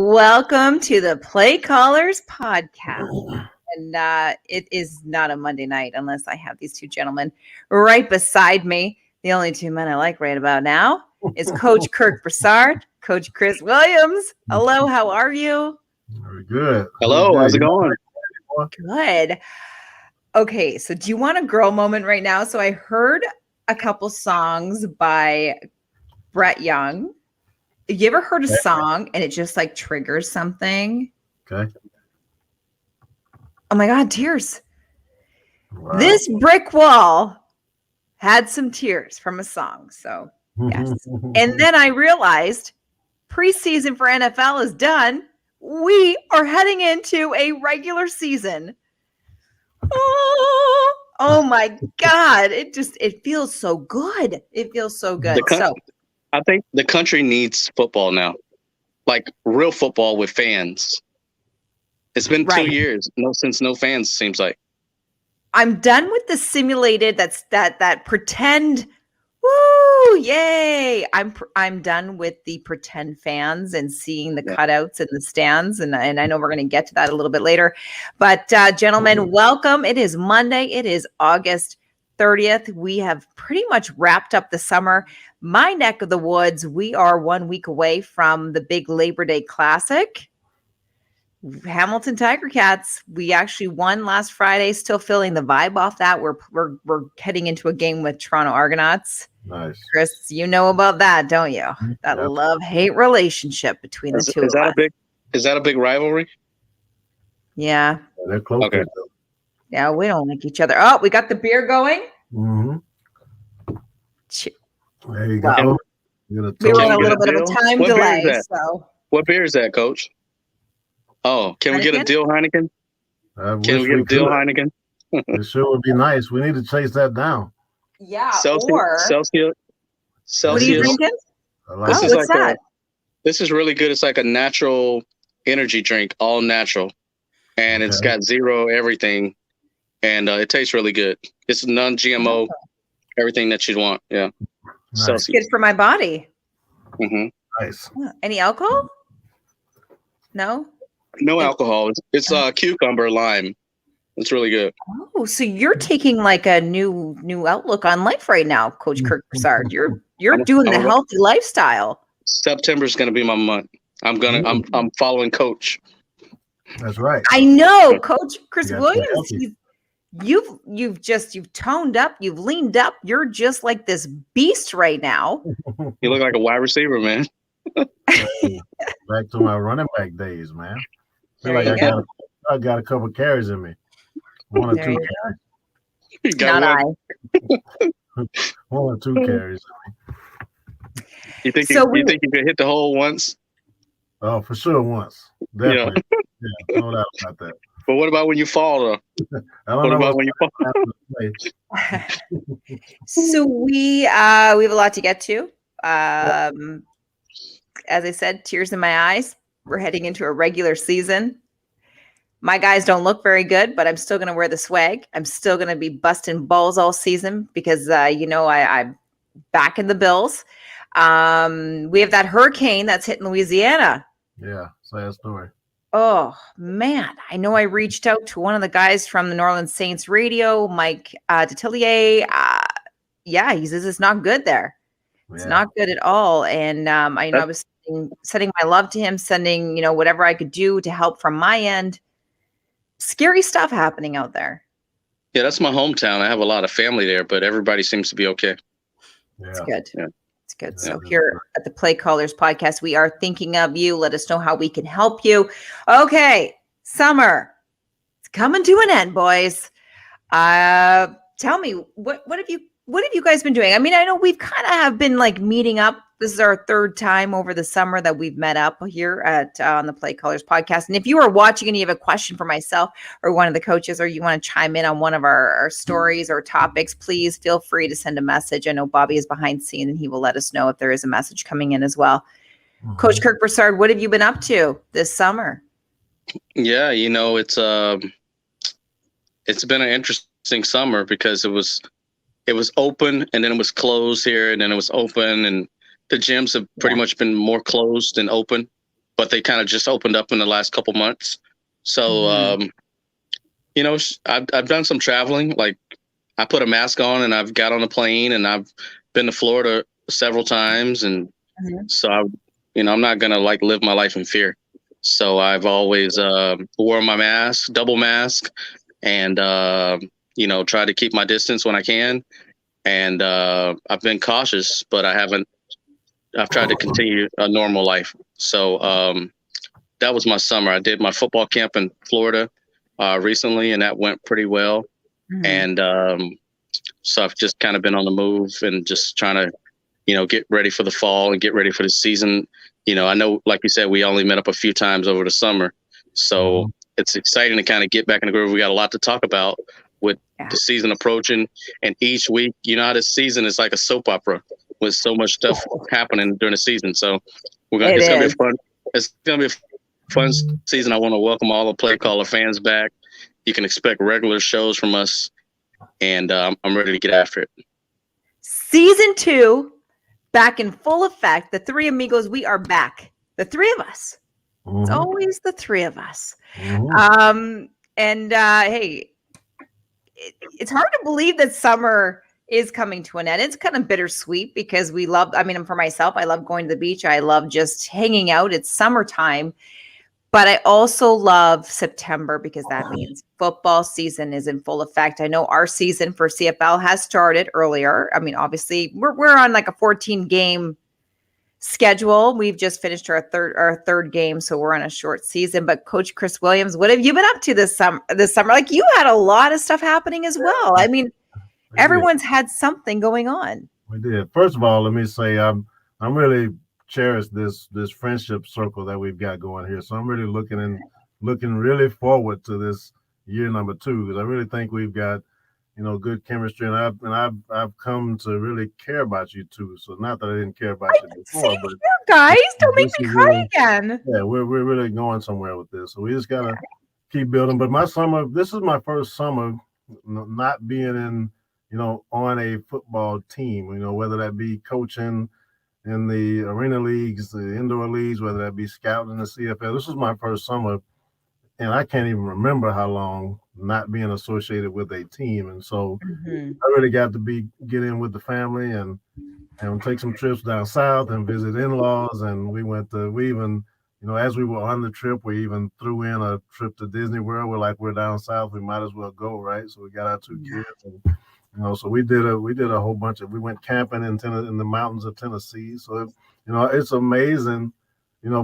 Welcome to the Play Callers podcast. And it is not a Monday night unless I have these two gentlemen right beside me. The only two men I like right about now is Coach Kirk Broussard, Coach Chris Williams. Hello, how are you? Very good. Hello, how's it going? Good. Okay, so do you want a girl moment right now? So I heard a couple songs by Brett Young. You ever heard a song and it just like triggers something? Okay. Oh my God, tears. Wow. This brick wall had some tears from a song. So, yes. And then I realized preseason for NFL is done. We are heading into a regular season. Oh my God. It feels so good. It feels so good. I think the country needs football now, like real football with fans. It's been 2 years, since no fans, seems like. I'm done with the simulated. That pretend. Woo! Yay! I'm done with the pretend fans and seeing the cutouts in the stands, and I know we're going to get to that a little bit later. But gentlemen, welcome. It is Monday. It is August 30th. We have pretty much wrapped up the summer. My neck of the woods, we are 1 week away from the big Labor Day Classic. Hamilton Tiger Cats, we actually won last Friday, still feeling the vibe off that. We're heading into a game with Toronto Argonauts. Nice. Chris, you know about that, don't you? That love-hate relationship between the two of us. Is that a big rivalry? Yeah. They're close. Okay. Yeah, we don't like each other. Oh, we got the beer going. Mm-hmm. There you go. We were on a little bit of a time delay. So, what beer is that, Coach? Oh, can we get a Deal Heineken? Can we get a Deal Heineken? It sure would be nice. We need to chase that down. Yeah. Celsius. What are you drinking? What's that? This is really good. It's like a natural energy drink, all natural, and it's got zero everything, and it tastes really good. It's non-GMO, everything that you'd want. Yeah. Nice. It's good for my body. Mm-hmm. Nice. Any alcohol? No. No alcohol. It's cucumber lime. It's really good. Oh, so you're taking like a new outlook on life right now, Coach Kirk Broussard. You're doing the healthy lifestyle. September's going to be my month. I'm following Coach. That's right. I know, Coach Chris Williams. You've toned up. You've leaned up. You're just like this beast right now. You look like a wide receiver, man. Back to my running back days, man. I feel like I got a couple carries in me. One or two carries. Not I. One or two carries in me. You think you could hit the hole once? Oh, for sure, once. Definitely. Yeah, no doubt about that. But what about when you fall, though? What about when you fall? So we have a lot to get to. As I said, tears in my eyes. We're heading into a regular season. My guys don't look very good, but I'm still going to wear the swag. I'm still going to be busting balls all season because, I'm back in the Bills. We have that hurricane that's hitting Louisiana. Yeah, sad story. Oh, man. I know I reached out to one of the guys from the New Orleans Saints radio, Mike Detillier. He says it's not good there. It's not good at all. And I was sending my love to him, sending, whatever I could do to help from my end. Scary stuff happening out there. Yeah, that's my hometown. I have a lot of family there, but everybody seems to be okay. Yeah. It's good. Yeah. It's good. So here at the Play Callers podcast, we are thinking of you. Let us know how we can help you. Okay, summer. It's coming to an end, boys. Tell me, what have you guys been doing? I mean, I know we've kind of have been like meeting up. This is our third time over the summer that we've met up here at on the Play Callers podcast. And if you are watching and you have a question for myself or one of the coaches, or you want to chime in on one of our stories or topics, please feel free to send a message. I know Bobby is behind the scene and he will let us know if there is a message coming in as well. Mm-hmm. Coach Kirk Broussard, what have you been up to this summer? Yeah, it's been an interesting summer because it was open and then it was closed here and then it was open, and the gyms have pretty much been more closed than open. but they kind of just opened up in the last couple months. So, I've done some traveling. Like I put a mask on and I've got on a plane and I've been to Florida several times. And so I'm not going to like live my life in fear. So I've always wore my mask, double mask, and, try to keep my distance when I can. And I've been cautious, but I've tried to continue a normal life. So that was my summer. I did my football camp in Florida recently, and that went pretty well. And so I've just kind of been on the move and just trying to, get ready for the fall and get ready for the season. I know, like you said, we only met up a few times over the summer. So it's exciting to kind of get back in the groove. We got a lot to talk about with the season approaching. And each week, how this season is like a soap opera with so much stuff happening during the season. So it's going to be fun. It's going to be a fun season. I want to welcome all the Play Caller fans back. You can expect regular shows from us. And I'm ready to get after it. Season 2. Back in full effect. The three amigos, we are back. The three of us. It's always the three of us. Hey, it's hard to believe that summer is coming to an end. It's kind of bittersweet because for myself, I love going to the beach. I love just hanging out. It's summertime. But I also love September because that means football season is in full effect. I know our season for CFL has started earlier. I mean, obviously, we're on like a 14-game schedule. We've just finished our third game, so we're on a short season. But Coach Chris Williams, what have you been up to this summer? Like you had a lot of stuff happening as well. I mean, everyone's had something going on. We did. First of all, let me say I'm really cherish this friendship circle that we've got going here. So I'm really looking really forward to this year number 2 because I really think we've got good chemistry, and I've come to really care about you too. So not that I didn't care about you before, but guys, don't make me cry again. Yeah, we're really going somewhere with this. So we just gotta keep building. But this is my first summer not being in on a football team. Whether that be coaching in the arena leagues, the indoor leagues, whether that be scouting in the CFL. This was my first summer, and I can't even remember how long not being associated with a team. And so I really got to get in with the family and take some trips down south and visit in-laws. And we even, as we were on the trip, we even threw in a trip to Disney World. We're down south, we might as well go, right? So we got our 2 kids and, so we did a whole bunch we went camping in the mountains of Tennessee. So, it's amazing,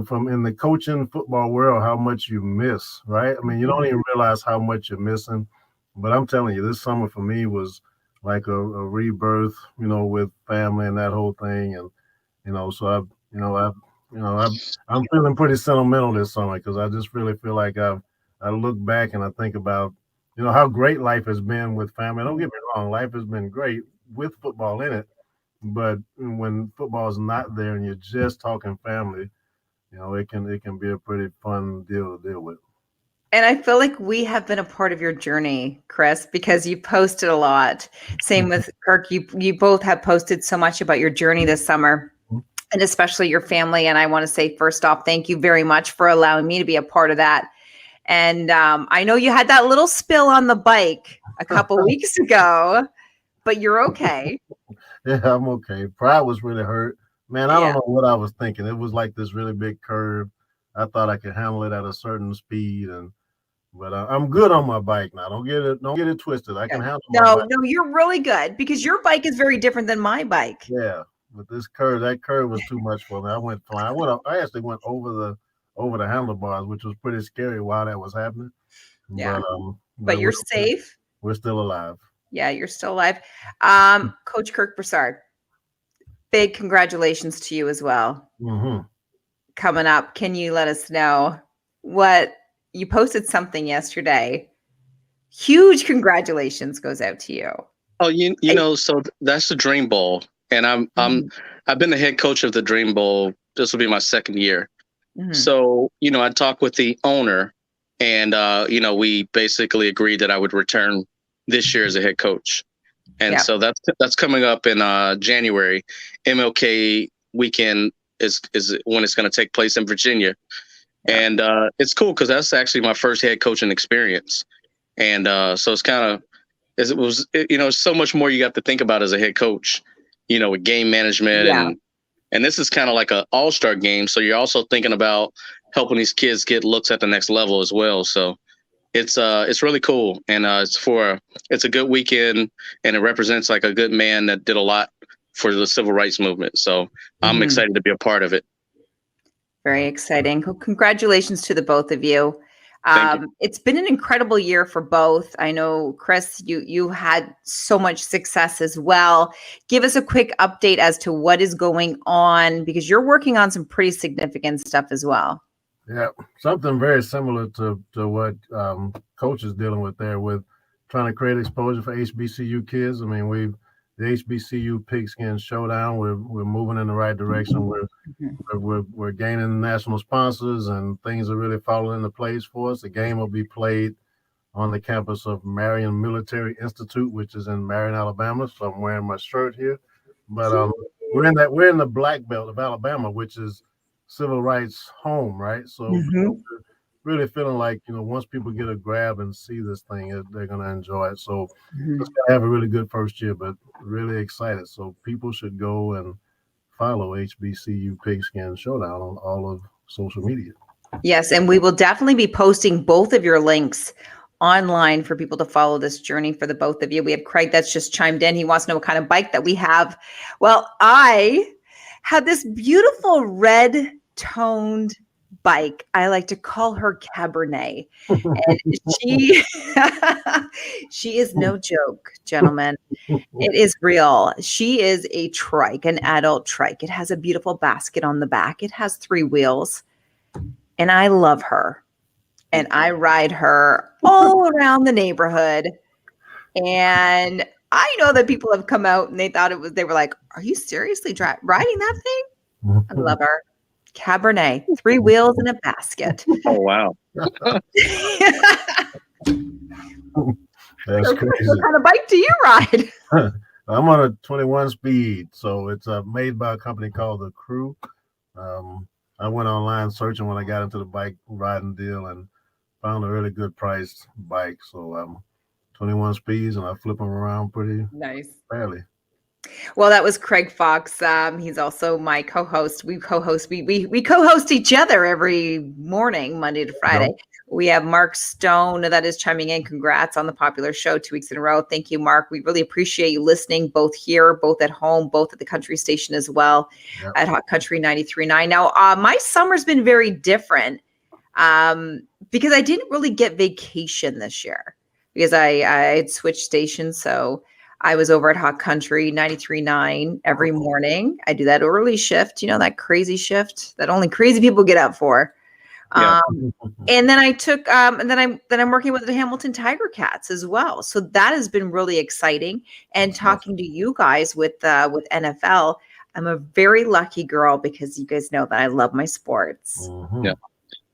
from in the coaching football world, how much you miss, right? I mean, you don't even realize how much you're missing, but I'm telling you, this summer for me was like a rebirth, with family and that whole thing. And, so I'm feeling pretty sentimental this summer because I just really feel like I look back and I think about, how great life has been with family. Don't get me wrong, life has been great with football in it. But when football is not there and you're just talking family, it can be a pretty fun deal to deal with. And I feel like we have been a part of your journey, Chris, because you posted a lot. Same with Kirk. You both have posted so much about your journey this summer, and especially your family. And I want to say, first off, thank you very much for allowing me to be a part of that. And I know you had that little spill on the bike a couple weeks ago, but you're okay. Yeah, I'm okay. Pride was really hurt. Man, I don't know what I was thinking. It was like this really big curve. I thought I could handle it at a certain speed, but I'm good on my bike now. Don't get it twisted. I can handle my bike. No, you're really good because your bike is very different than my bike. Yeah, but that curve was too much for me. I went flying. I actually went over the handlebars, which was pretty scary while that was happening. Yeah, but you're safe. We're still alive. Yeah, you're still alive. Coach Kirk Broussard, big congratulations to you as well. Coming up, can you let us know what you posted something yesterday? Huge congratulations goes out to you. Oh, so that's the Dream Bowl, and I've been the head coach of the Dream Bowl. This will be my 2nd year. So, I talked with the owner and, we basically agreed that I would return this year as a head coach. And so that's coming up in January. MLK weekend is when it's going to take place in Virginia. And it's cool because that's actually my first head coaching experience. And so it's kind of, so much more you got to think about as a head coach, with game management and this is kind of like an all-star game. So you're also thinking about helping these kids get looks at the next level as well. So it's really cool. And it's a good weekend, and it represents like a good man that did a lot for the civil rights movement. So I'm excited to be a part of it. Very exciting. Congratulations to the both of you. It's been an incredible year for both. I know, Chris, you had so much success as well. Give us a quick update as to what is going on, because you're working on some pretty significant stuff as well. Yeah, something very similar to what Coach is dealing with there, with trying to create exposure for HBCU kids. I mean, the HBCU Pigskin Showdown, we're moving in the right direction. We're gaining national sponsors, and things are really falling into place for us. The game will be played on the campus of Marion Military Institute, which is in Marion, Alabama. So I'm wearing my shirt here. But we're in the Black Belt of Alabama, which is civil rights home, right? So we're really feeling like, once people get a grab and see this thing, they're going to enjoy it. So it's going to have a really good first year, but really excited. So people should go and follow HBCU Pigskin Showdown on all of social media. Yes, and we will definitely be posting both of your links online for people to follow this journey for the both of you. We have Craig that's just chimed in. He wants to know what kind of bike that we have. Well, I had this beautiful red toned bike. I like to call her Cabernet. And she is no joke, gentlemen. It is real. She is a trike, an adult trike. It has a beautiful basket on the back. It has 3 wheels. And I love her. And I ride her all around the neighborhood. And I know that people have come out and they were like, are you seriously riding that thing? I love her. Cabernet, 3 wheels and a basket. Oh, wow. That's crazy. What kind of bike do you ride? I'm on a 21 speed. So it's made by a company called The Crew. I went online searching when I got into the bike riding deal and found a really good priced bike. So I'm 21 speeds and I flip them around pretty fairly. Well, that was Craig Fox. He's also my co-host. We co-host each other every morning, Monday to Friday. Yep. We have Mark Stone that is chiming in. Congrats on the popular show 2 weeks in a row. Thank you, Mark. We really appreciate you listening, both here, both at home, both at the country station as well, at Hot Country 93.9. Now, my summer's been very different because I didn't really get vacation this year because I had switched stations. So I was over at Hot Country 93.9 every morning. I do that early shift, that crazy shift that only crazy people get up for. Yeah. And then I took, and then I'm working with the Hamilton Tiger Cats as well. So that has been really exciting. And talking to you guys with NFL, I'm a very lucky girl because you guys know that I love my sports. Yeah.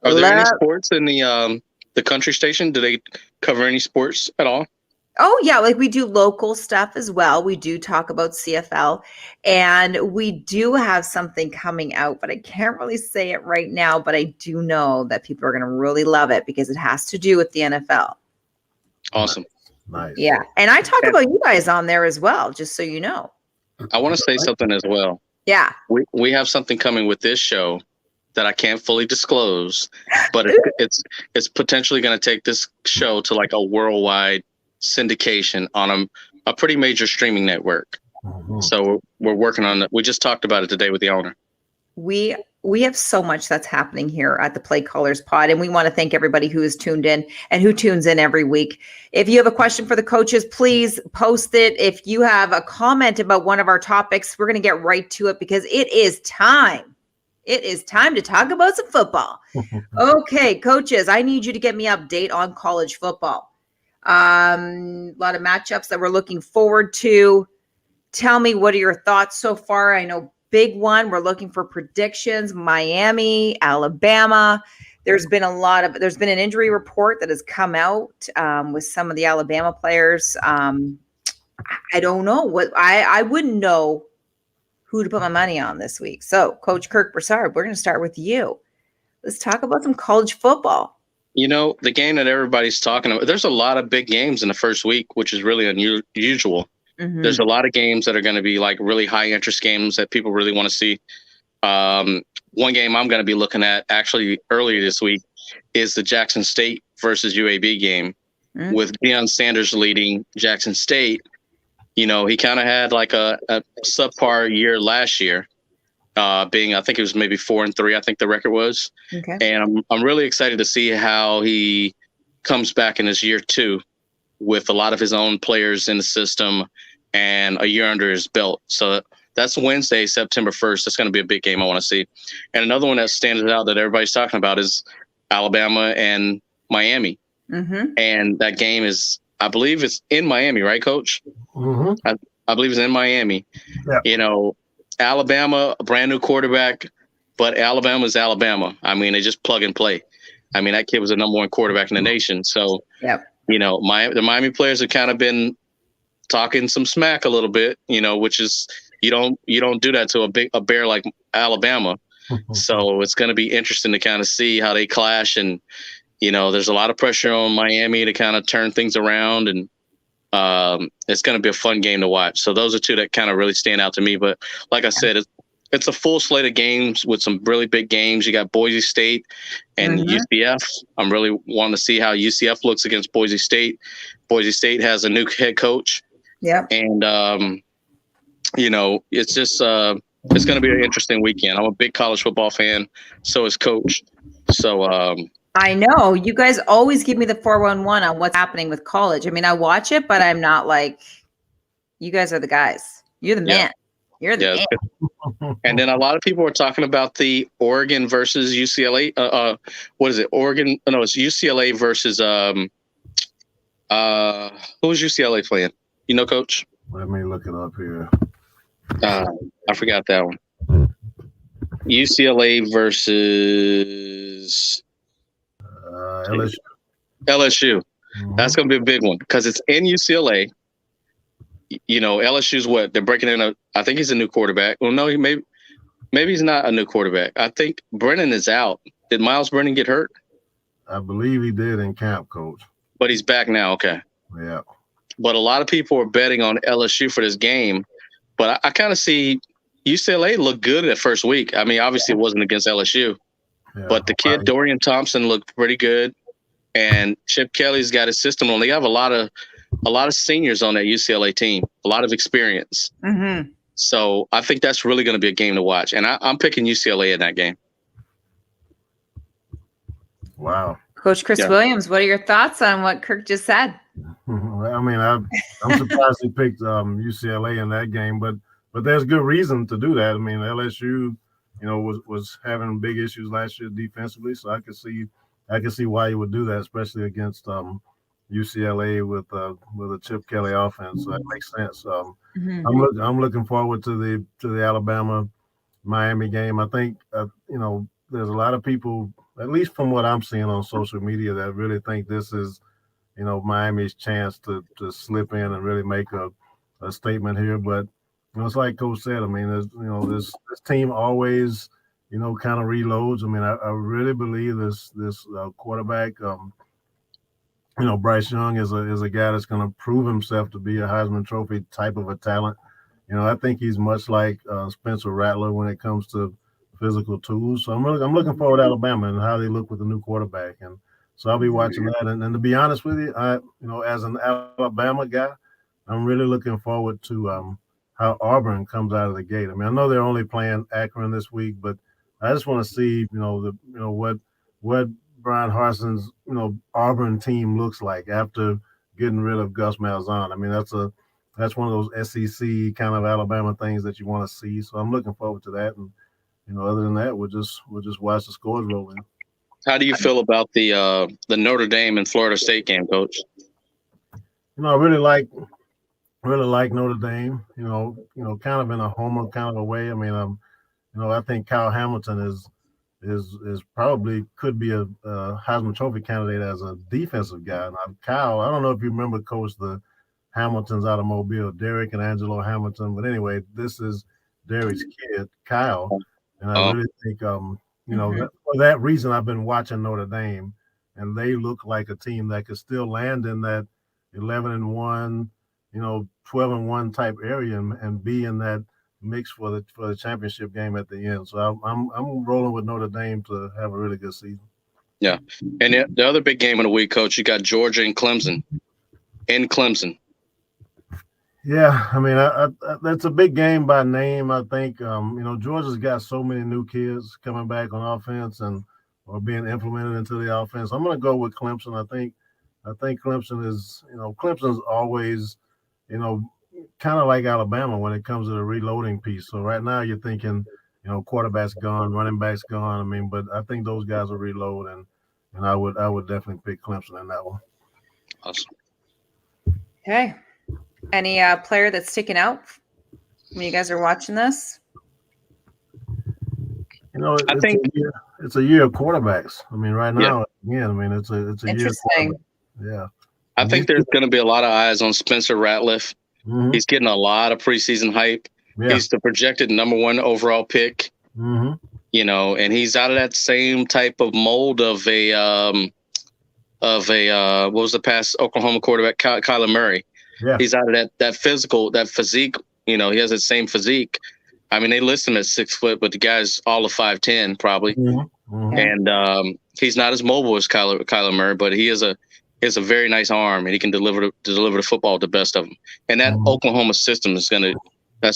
Are there any sports in the country station? Do they cover any sports at all? Oh, yeah. Like we do local stuff as well. We do talk about CFL and we do have something coming out, but I can't really say it right now. But I do know that people are going to really love it because it has to do with the NFL. Awesome. Nice. Yeah. And I talk about you guys on there as well, just so you know. I want to say something as well. Yeah. We have something coming with this show that I can't fully disclose, but it's potentially going to take this show to like a worldwide syndication on a pretty major streaming network. So we're working on that. We just talked about it today with the owner. We have so much that's happening here at the Play Callers Pod, and we want to thank everybody who is tuned in and who tunes in every week. If you have a question for the coaches, please post it. If you have a comment about one of our topics, we're going to get right to it because it is time. It is time to talk about some football. Okay, coaches, I need you to get me an update on college football. A lot of matchups that we're looking forward to. Tell me, what are your thoughts so far? I know big one. We're looking for predictions. Miami, Alabama. There's been an injury report that has come out with some of the Alabama players. I don't know what I wouldn't know who to put my money on this week. So, Coach Kirk Broussard, we're going to start with you. let's talk about some college football. You know, the game that everybody's talking about, there's a lot of big games in the first week, which is really unusual. Mhm. There's a lot of games that are going to be like really high interest games that people really want to see. One game I'm going to be looking at actually earlier this week is the Jackson State versus UAB game with Deion Sanders leading Jackson State. You know, he kind of had like a subpar year last year, being, I think it was maybe 4-3, I think the record was. Okay. And I'm really excited to see how he comes back in his year 2 with a lot of his own players in the system and a year under his belt. So that's Wednesday, September 1st. That's going to be a big game I want to see. And another one that stands out that everybody's talking about is Alabama and Miami. Mm-hmm. And that game is, I believe it's in Miami, right, Coach? Mm-hmm. I believe it's in Miami. Yep. You know, Alabama, a brand new quarterback, but Alabama's Alabama. I mean, they just plug and play. I mean, that kid was the number 1 quarterback in the nation. So, you know, the Miami players have kind of been talking some smack a little bit, you know, which is, you don't do that to a bear like Alabama. So it's going to be interesting to kind of see how they clash. And, you know, there's a lot of pressure on Miami to kind of turn things around. And it's going to be a fun game to watch. So those are two that kind of really stand out to me. But like I said, it's a full slate of games with some really big games. You got Boise State and UCF. I'm really wanting to see how UCF looks against Boise State. Boise State has a new head coach. Yeah. And, you know, it's just it's going to be an interesting weekend. I'm a big college football fan. So is Coach. So I know you guys always give me the 411 on what's happening with college. I mean, I watch it, but I'm not like, you guys are the guys. You're the man. You're the man. And then a lot of people are talking about the Oregon versus UCLA. What is it? Oregon? No, it's UCLA versus who was UCLA playing? You know, Coach? Let me look it up here. I forgot that one. UCLA versus LSU. LSU. That's going to be a big one because it's in UCLA. You know, LSU's what? They're breaking in I think he's a new quarterback. Well, no, maybe he's not a new quarterback. I think Brennan is out. Did Miles Brennan get hurt? I believe he did in camp, Coach. But he's back now. Okay. Yeah. But a lot of people are betting on LSU for this game. But I kind of see UCLA look good that first week. I mean, obviously it wasn't against LSU. Yeah, but the kid, Dorian Thompson, looked pretty good. And Chip Kelly's got his system on. They have a lot of seniors on that UCLA team, a lot of experience. Mm-hmm. So I think that's really going to be a game to watch. And I'm picking UCLA in that game. Wow. Coach Chris Williams, what are your thoughts on what Kirk just said? I mean, I'm surprised he picked UCLA in that game, but there's good reason to do that. I mean, LSU, you know, was having big issues last year defensively, so I could see why he would do that, especially against UCLA with a Chip Kelly offense. So that makes sense. I'm looking forward to the Alabama Miami game. I think you know, there's a lot of people, at least from what I'm seeing on social media, that really think this is, you know, Miami's chance to slip in and really make a statement here. But you know, it's like Coach said. I mean, you know, this team always, you know, kind of reloads. I mean, I really believe this quarterback, you know, Bryce Young is a guy that's going to prove himself to be a Heisman Trophy type of a talent. You know, I think he's much like Spencer Rattler when it comes to physical tools. So I'm looking forward to Alabama and how they look with the new quarterback. And so I'll be watching that. And to be honest with you, you know, as an Alabama guy, I'm really looking forward to how Auburn comes out of the gate. I mean, I know they're only playing Akron this week, but I just want to see, you know, what Brian Harson's, you know, Auburn team looks like after getting rid of Gus Malzahn. I mean, that's one of those SEC kind of Alabama things that you want to see. So I'm looking forward to that. And you know, other than that, we'll just watch the scores roll in. How do you feel about the Notre Dame and Florida State game, Coach? You know, I really like Notre Dame. You know, kind of in a homer kind of a way. I mean, you know, I think Kyle Hamilton is probably could be a Heisman Trophy candidate as a defensive guy. Now, Kyle, I don't know if you remember, Coach, the Hamiltons out of Mobile, Derek and Angelo Hamilton. But anyway, this is Derek's kid, Kyle. And I really think, you You know, for that reason, I've been watching Notre Dame, and they look like a team that could still land in that 11-1, 12-1 type area and be in that mix for the championship game at the end. So I'm rolling with Notre Dame to have a really good season. Yeah, and the other big game of the week, Coach, you got Georgia and Clemson. In Clemson. Yeah, I mean, that's a big game by name. I think Georgia's got so many new kids coming back on offense or being implemented into the offense. I'm going to go with Clemson. I think Clemson is, Clemson's always, kind of like Alabama when it comes to the reloading piece. So right now you're thinking, quarterback's gone, running back's gone. I mean, but I think those guys will reload, and I would definitely pick Clemson in that one. Awesome. Okay. Any player that's sticking out when you guys are watching this? I think it's a year of quarterbacks. I mean, right now, again, I mean, it's a interesting. Year. Yeah. I think there's going to be a lot of eyes on Spencer Ratliff. Mm-hmm. He's getting a lot of preseason hype. Yeah. He's the projected number 1 overall pick. Mm-hmm. And he's out of that same type of mold of a what was the past Oklahoma quarterback, Kyler Murray. Yeah. He's out of that physique. He has that same physique. I mean, they list him at 6 foot, but the guy's all of 5'10", probably. Mm-hmm. Mm-hmm. And he's not as mobile as Kyler Murray, but he has a very nice arm, and he can deliver the football to the best of them. And that Oklahoma system that's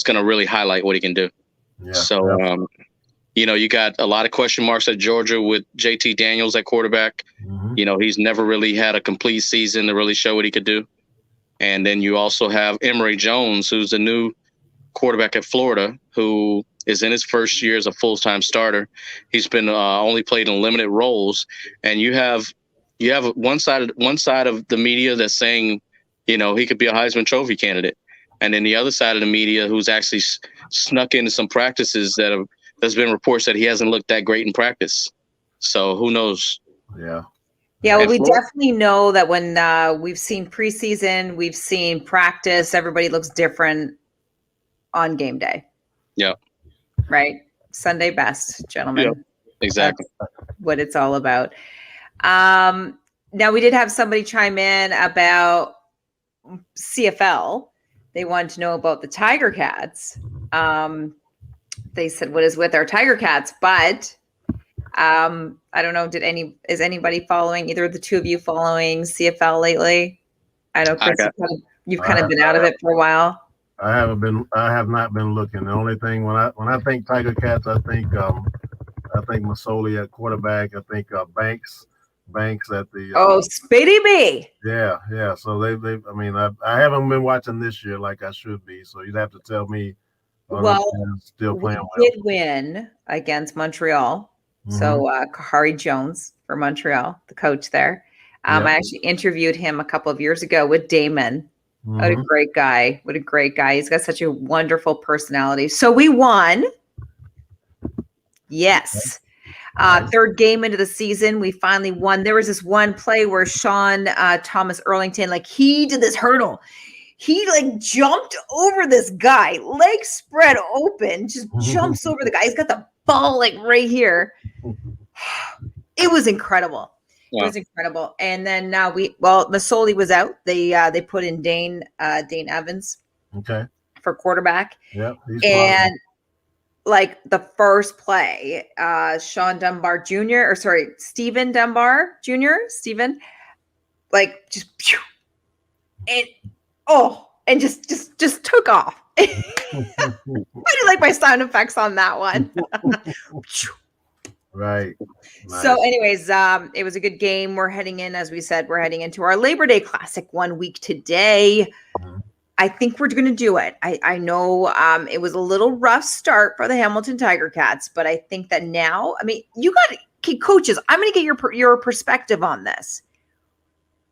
gonna really highlight what he can do. Yeah. So you got a lot of question marks at Georgia with JT Daniels at quarterback. Mm-hmm. He's never really had a complete season to really show what he could do. And then you also have Emory Jones, who's a new quarterback at Florida, who is in his first year as a full-time starter. He's been only played in limited roles, and you have one side of the media that's saying, he could be a Heisman Trophy candidate, and then the other side of the media who's actually snuck into some practices there's been reports that he hasn't looked that great in practice. So who knows? Yeah. Yeah, well, we definitely know that when we've seen preseason, we've seen practice, everybody looks different on game day. Yeah. Right? Sunday best, gentlemen. Yeah, exactly. That's what it's all about. Now, we did have somebody chime in about CFL. They wanted to know about the Tiger Cats. They said, what is with our Tiger Cats? But I don't know. Is anybody following, either of the two of you following CFL lately? I know, Chris, you've kind of been out of it for a while. I have not been looking. The only thing when I think Tiger Cats, I think Masoli at quarterback. I think Banks at the Spady B. Yeah. So they I mean, I haven't been watching this year like I should be. So you'd have to tell me. Well, still playing we did win against Montreal. Mm-hmm. So Kahari Jones for Montreal, the coach there. I actually interviewed him a couple of years ago with Damon. Mm-hmm. What a great guy. What a great guy. He's got such a wonderful personality. So we won. Yes. Third game into the season, we finally won. There was this one play where Sean Thomas Erlington, he did this hurdle. He jumped over this guy, legs spread open, just jumps over the guy. He's got the ball right here. It was incredible. Yeah. It was incredible. And then Masoli was out. They put in Dane Evans. Okay. For quarterback. Yeah. And the first play, Stephen Dunbar Jr. just took off. I do like my sound effects on that one. Right. Nice. So anyways, it was a good game. We're heading into our Labor Day Classic 1 week today. Mm-hmm. I think we're going to do it. I know it was a little rough start for the Hamilton Tiger Cats, but I think that now, coaches, I'm going to get your perspective on this.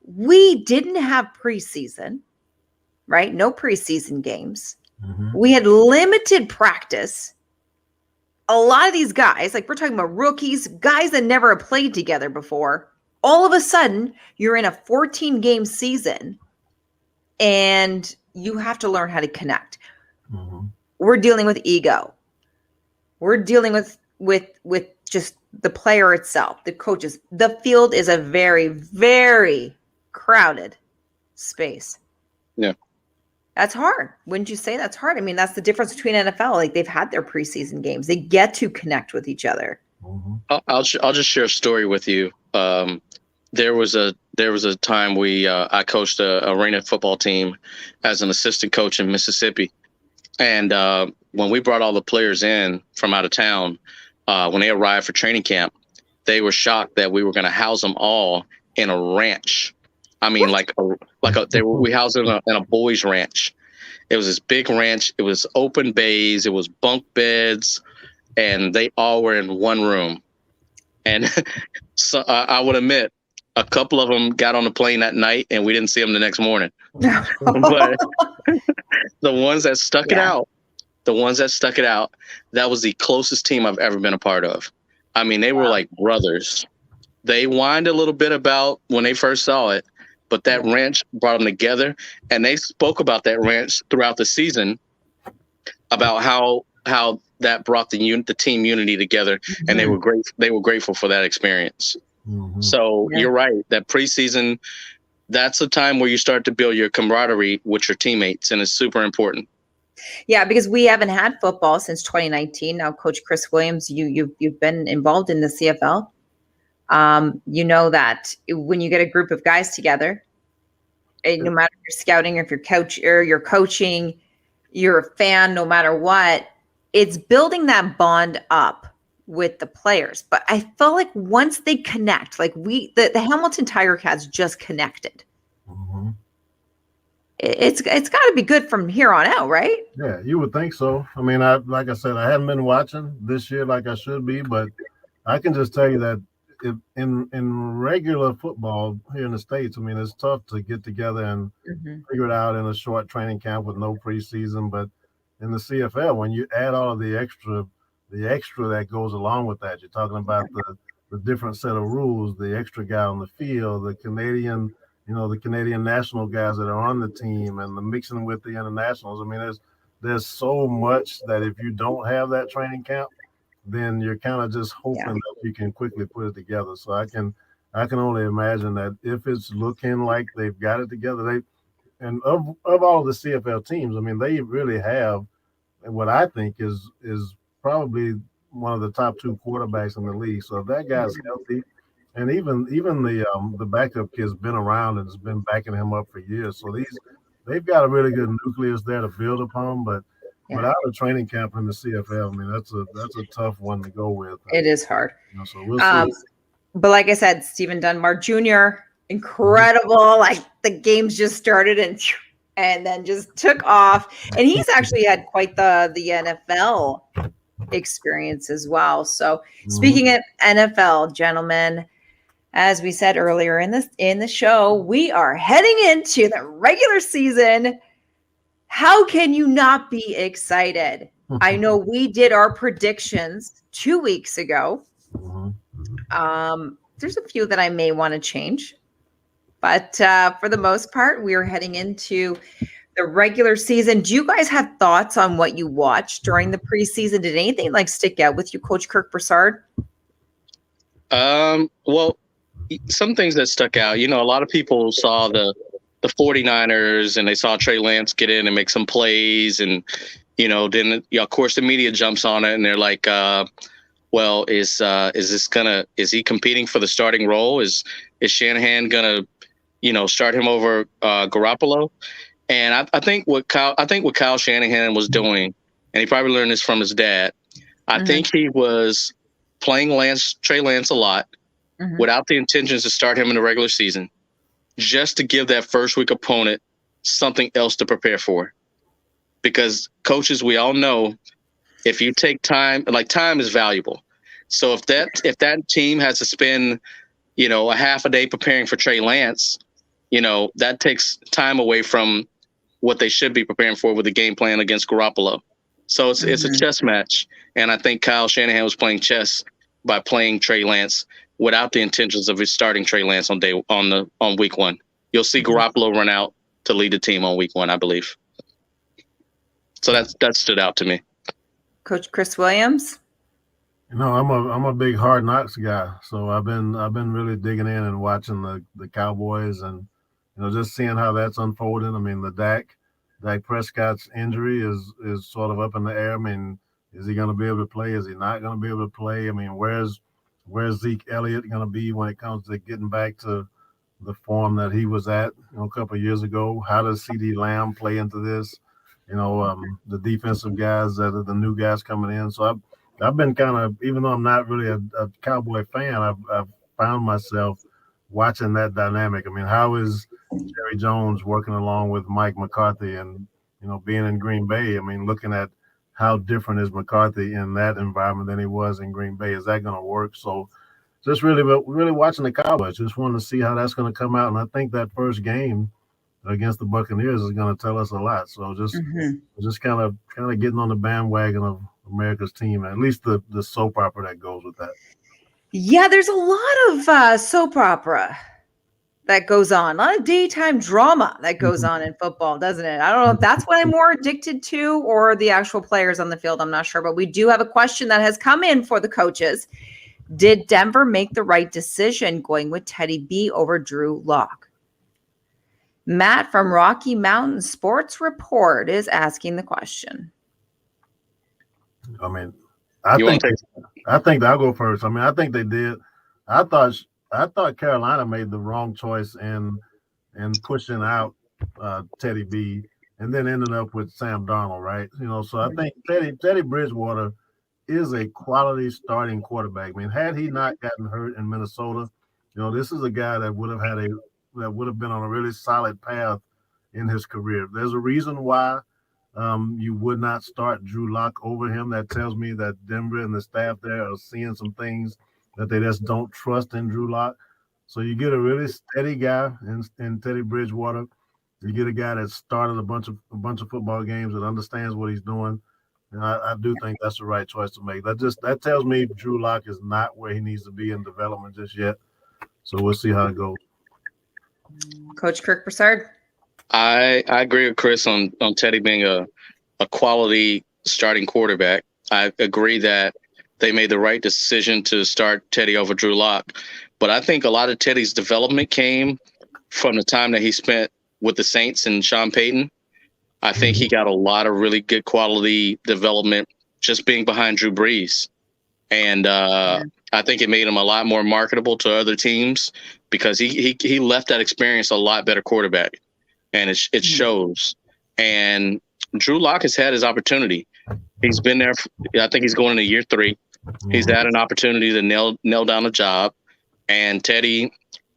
We didn't have preseason, right? No preseason games. Mm-hmm. We had limited practice. A lot of these guys, we're talking about rookies, guys that never have played together before. All of a sudden, you're in a 14-game season, and you have to learn how to connect. Mm-hmm. We're dealing with ego. We're dealing with just the player itself, the coaches, the field is a very, very crowded space. Yeah. That's hard. Wouldn't you say that's hard? I mean, that's the difference between NFL. Like, they've had their preseason games. They get to connect with each other. Mm-hmm. I'll just share a story with you. There was a time I coached a arena football team as an assistant coach in Mississippi, and when we brought all the players in from out of town, when they arrived for training camp, they were shocked that we were going to house them all in a ranch. I mean, we housed them in a boys' ranch. It was this big ranch. It was open bays. It was bunk beds, and they all were in one room. And so I would admit, a couple of them got on the plane that night, and we didn't see them the next morning. But the ones that stuck it out, that was the closest team I've ever been a part of. I mean, they were like brothers. They whined a little bit about when they first saw it, but that ranch brought them together, and they spoke about that ranch throughout the season, about how that brought the team unity together, and they were great. They were grateful for that experience. Mm-hmm. So you're right. That preseason, that's a time where you start to build your camaraderie with your teammates, and it's super important. Yeah, because we haven't had football since 2019. Now, Coach Chris Williams, you've been involved in the CFL. You know that when you get a group of guys together, no matter if you're scouting, or if you're coaching, you're a fan, no matter what, it's building that bond up with the players. But I felt like once they connect, like the Hamilton Tiger Cats just connected. Mm-hmm. It's got to be good from here on out, right? Yeah, you would think so. I mean, like I said, I haven't been watching this year like I should be, but I can just tell you that in regular football here in the States, I mean, it's tough to get together and figure it out in a short training camp with no preseason. But in the CFL, when you add all of the extra that goes along with that, you're talking about the different set of rules, the extra guy on the field, the Canadian national guys that are on the team, and the mixing with the internationals. I mean, there's so much that if you don't have that training camp, then you're kind of just hoping that you can quickly put it together. So I can only imagine that if it's looking like they've got it together, and of all the CFL teams, I mean, they really have what I think is probably one of the top two quarterbacks in the league. So if that guy's healthy, and even the backup kid's been around and has been backing him up for years. So they've got a really good nucleus there to build upon, but without a training camp in the CFL, I mean, that's a tough one to go with. It is hard. So we'll see. But like I said, Stephen Dunbar Jr., incredible. Like, the games just started and then just took off. And he's actually had quite the NFL experience as well. So speaking of NFL, gentlemen, as we said earlier in the show, we are heading into the regular season. How can you not be excited? I know we did our predictions 2 weeks ago. There's a few that I may want to change, but for the most part, we are heading into the regular season. Do you guys have thoughts on what you watched during the preseason? Did anything stick out with you, Coach Kirk Broussard? Well, some things that stuck out. You know, a lot of people saw the 49ers and they saw Trey Lance get in and make some plays, and then of course the media jumps on it and they're like, well, is he competing for the starting role? Is Shanahan gonna start him over Garoppolo? And I think what Kyle Shanahan was doing, and he probably learned this from his dad, I think he was playing Trey Lance a lot without the intentions to start him in the regular season, just to give that first week opponent something else to prepare for. Because coaches, we all know, if you take time is valuable. So if that team has to spend, a half a day preparing for Trey Lance, that takes time away from what they should be preparing for with the game plan against Garoppolo. So it's a chess match. And I think Kyle Shanahan was playing chess by playing Trey Lance without the intentions of his starting Trey Lance on week one. You'll see Garoppolo run out to lead the team on week one, I believe. So that stood out to me. Coach Chris Williams? I'm a big Hard Knocks guy, so I've been really digging in and watching the Cowboys, and just seeing how that's unfolding. I mean, the Dak Prescott's injury is sort of up in the air. I mean, is he going to be able to play? Is he not going to be able to play? I mean, where's Zeke Elliott going to be when it comes to getting back to the form that he was at a couple of years ago? How does CD Lamb play into this? The defensive guys that are the new guys coming in. So I've been kind of, even though I'm not really a Cowboy fan, I've found myself watching that dynamic. I mean, how is Jerry Jones working along with Mike McCarthy, and being in Green Bay? I mean, looking at how different is McCarthy in that environment than he was in Green Bay. Is that going to work? So just really watching the Cowboys. Just wanting to see how that's going to come out. And I think that first game against the Buccaneers is going to tell us a lot. So just kind of getting on the bandwagon of America's team, at least the soap opera that goes with that. Yeah, there's a lot of soap opera that goes on, a lot of daytime drama that goes on in football, doesn't it? I don't know if that's what I'm more addicted to or the actual players on the field. I'm not sure, but we do have a question that has come in for the coaches. Did Denver make the right decision going with Teddy B over Drew Lock? Matt from Rocky Mountain Sports Report is asking the question. I mean, I think I'll go first. I mean, I think they did. I thought Carolina made the wrong choice in pushing out Teddy B, and then ended up with Sam Darnold, right? So I think Teddy Bridgewater is a quality starting quarterback. I mean, had he not gotten hurt in Minnesota, this is a guy that would have been on a really solid path in his career. There's a reason why you would not start Drew Lock over him. That tells me that Denver and the staff there are seeing some things that they just don't trust in Drew Lock. So you get a really steady guy in Teddy Bridgewater. You get a guy that started a bunch of football games, that understands what he's doing. And I do think that's the right choice to make. That tells me Drew Lock is not where he needs to be in development just yet. So we'll see how it goes. Coach Kirk Broussard. I agree with Chris on Teddy being a quality starting quarterback. I agree that they made the right decision to start Teddy over Drew Lock. But I think a lot of Teddy's development came from the time that he spent with the Saints and Sean Payton. I think he got a lot of really good quality development just being behind Drew Brees. And I think it made him a lot more marketable to other teams because he left that experience a lot better quarterback. And it shows. And Drew Lock has had his opportunity. He's been there. I think he's going into year 3. He's had an opportunity to nail down a job. And Teddy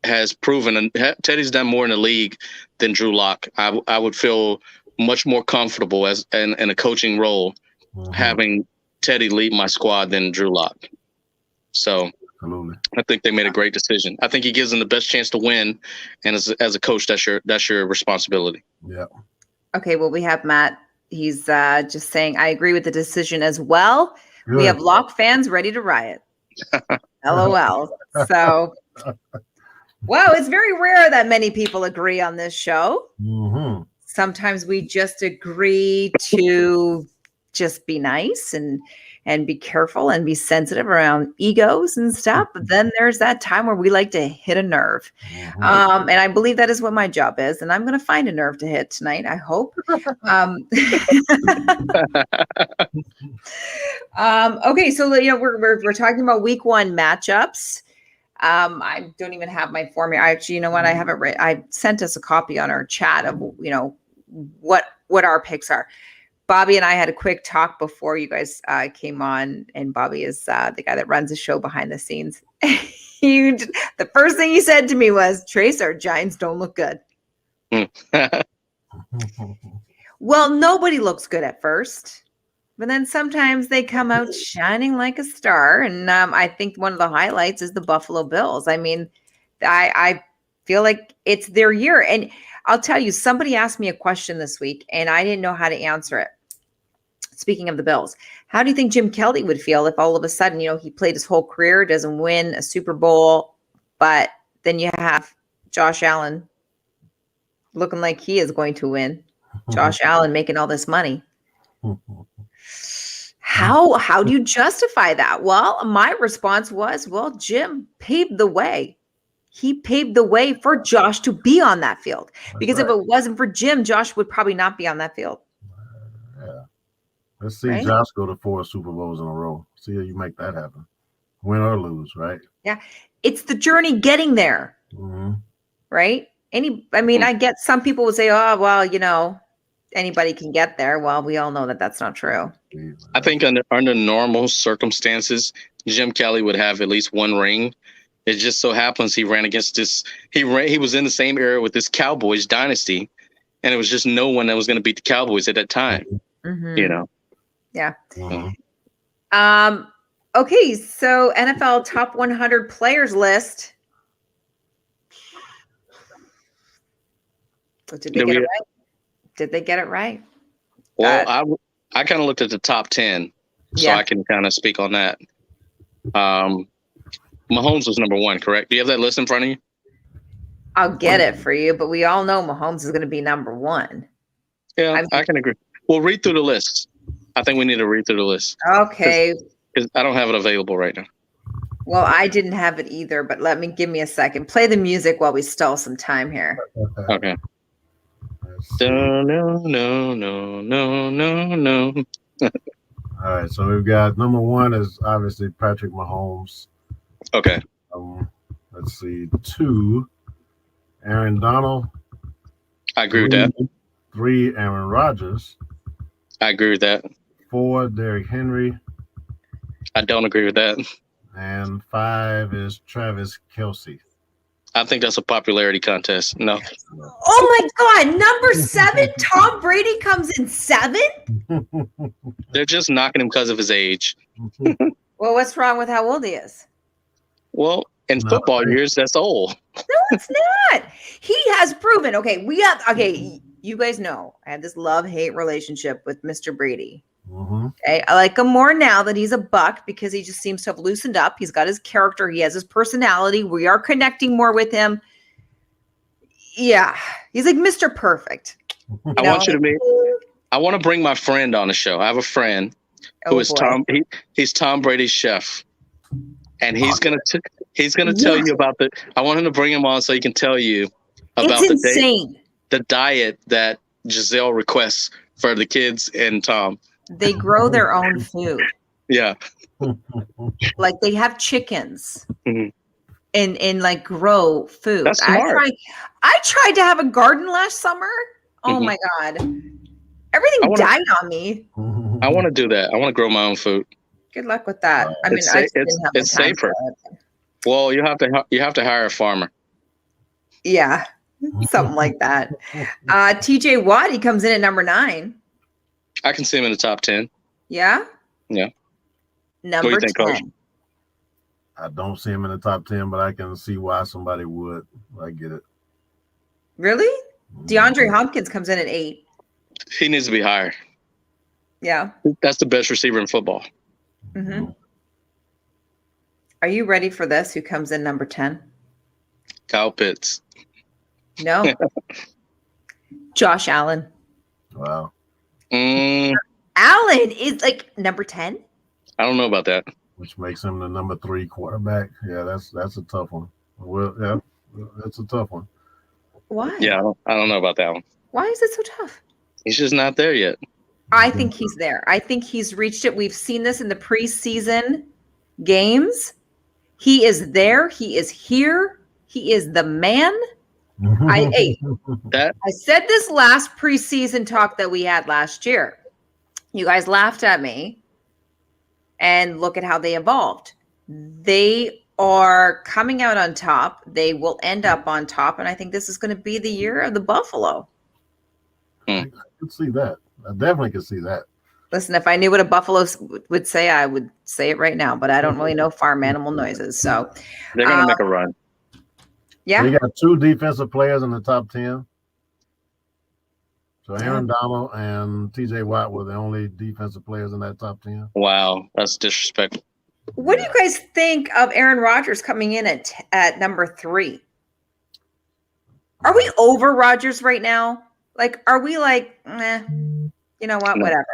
has proven, and Teddy's done more in the league than Drew Lock. I would feel much more comfortable as in a coaching role having Teddy lead my squad than Drew Lock. So Absolutely. I think they made a great decision. I think he gives them the best chance to win, and as a coach, that's your responsibility. Yeah. Okay, well, we have Matt. He's just saying, I agree with the decision as well. Good. We have Lock fans ready to riot. LOL. So, wow, it's very rare that many people agree on this show. Mm-hmm. Sometimes we just agree to just be nice and be careful and be sensitive around egos and stuff. But then there's that time where we like to hit a nerve. Mm-hmm. And I believe that is what my job is. And I'm going to find a nerve to hit tonight, I hope. Okay, so we're talking about week 1 matchups. I don't even have my form here. You know what? I haven't read. I sent us a copy on our chat of what our picks are. Bobby and I had a quick talk before you guys came on, and Bobby is the guy that runs the show behind the scenes. The first thing he said to me was, Trace, our Giants don't look good. Well, nobody looks good at first, but then sometimes they come out shining like a star. And I think one of the highlights is the Buffalo Bills. I mean, I feel like it's their year. And I'll tell you, somebody asked me a question this week, and I didn't know how to answer it. Speaking of the Bills, how do you think Jim Kelly would feel if all of a sudden, he played his whole career, doesn't win a Super Bowl, but then you have Josh Allen looking like he is going to win. Josh Allen making all this money. How do you justify that? Well, my response was, well, Jim paved the way. He paved the way for Josh to be on that field. Because if it wasn't for Jim, Josh would probably not be on that field. Yeah. Let's see Josh go to 4 Super Bowls in a row. See how you make that happen. Win or lose, right? Yeah. It's the journey getting there. Mm-hmm. Right? I get some people would say, oh, well, anybody can get there. Well, we all know that that's not true. I think under normal circumstances, Jim Kelly would have at least 1 ring. It just so happens he ran against this. He was in the same era with this Cowboys dynasty, and it was just no one that was going to beat the Cowboys at that time. Mm-hmm. Yeah. Mm-hmm. Okay, so NFL top 100 players list. Did they get it right? Did they get it right? Well, I kind of looked at the top 10, so I can kind of speak on that. Mahomes was number 1, correct? Do you have that list in front of you? I'll get it for you, but we all know Mahomes is going to be number 1. Yeah, I can agree. We'll read through the list. I think we need to read through the list. Okay. Cause I don't have it available right now. Well, I didn't have it either, but give me a second. Play the music while we stall some time here. Okay. No. All right, so we've got number 1 is obviously Patrick Mahomes. Okay. Let's see, 2, Aaron Donald. I agree with that. 3, Aaron Rodgers. I agree with that. 4, Derrick Henry. I don't agree with that. And 5 is Travis Kelce. I think that's a popularity contest. No. Oh my God, number 7, Tom Brady comes in 7? They're just knocking him because of his age. Well, what's wrong with how old he is? Well, in football years, that's old. No, it's not. He has proven. Okay, you guys know I had this love-hate relationship with Mr. Brady. Mm-hmm. Okay, I like him more now that he's a Buck because he just seems to have loosened up. He's got his character. He has his personality. We are connecting more with him. Yeah, he's like Mr. Perfect. I want to bring my friend on the show. I have a friend who is Tom. He's Tom Brady's chef, and he's gonna tell you about the. I want him to bring him on so he can tell you about the diet that Giselle requests for the kids and Tom. They grow their own food. Yeah. Like they have chickens and like grow food. That's smart. I tried to have a garden last summer. Oh my God. Everything died on me. I want to do that. I want to grow my own food. Good luck with that. It's safer. Well, you have to hire a farmer. Yeah. Something like that. TJ Watt, he comes in at number 9. I can see him in the top 10. Yeah? Yeah. Number what do you think, 10. Coach? I don't see him in the top 10, but I can see why somebody would. I get it. Really? DeAndre Hopkins comes in at 8. He needs to be higher. Yeah. That's the best receiver in football. Mm-hmm. Are you ready for this? Who comes in number 10? Kyle Pitts. No. Josh Allen. Wow. Allen is like number 10. I don't know about that. Which makes him the number 3 quarterback. Yeah, that's a tough one. Well, yeah, that's a tough one. Why? Yeah, I don't know about that one. Why is it so tough? He's just not there yet. I think he's there. I think he's reached it. We've seen this in the preseason games. He is there. He is here. He is the man. I said this last preseason talk that we had last year. You guys laughed at me. And look at how they evolved. They are coming out on top. They will end up on top. And I think this is going to be the year of the Buffalo. I could see that. I definitely could see that. Listen, if I knew what a buffalo would say, I would say it right now. But I don't really know farm animal noises. So they're going to make a run. Yeah. We got 2 defensive players in the top 10. So Aaron Donald and TJ Watt were the only defensive players in that top 10. Wow, that's disrespectful. What do you guys think of Aaron Rodgers coming in at number 3? Are we over Rodgers right now? Like, are we like, you know what, whatever?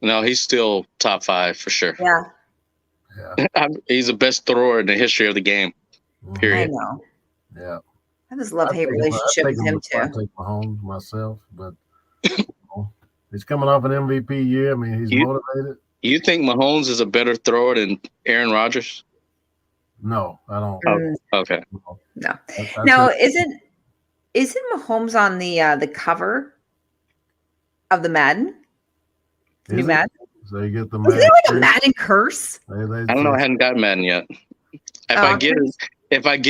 No, he's still top 5 for sure. Yeah, He's the best thrower in the history of the game. I Period. know. Yeah. I just love-hate relationship with him too. I take Mahomes myself, but he's coming off an MVP year. I mean, he's motivated. You think Mahomes is a better thrower than Aaron Rodgers? No, I don't. Oh, okay. No. Now, isn't Mahomes on the cover of the Madden? New Madden? So you get the Is there like a Madden curse? I don't know. I hadn't gotten Madden yet. If I get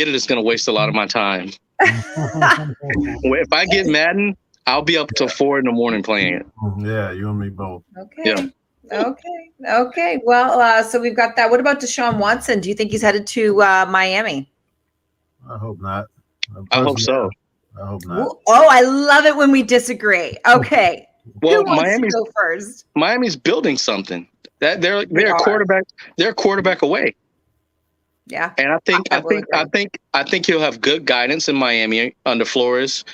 it, it's going to waste a lot of my time. If I get Madden, I'll be up till 4 a.m. playing it. Yeah, you and me both. Okay. Yeah. Okay. Well, so we've got that. What about Deshaun Watson? Do you think he's headed to Miami? I hope not. I hope so. I hope not. Oh, I love it when we disagree. Okay. Well, who wants to go first? Miami's building something. That they're a quarterback. They're a quarterback away. Yeah. And I think he'll have good guidance in Miami under Flores.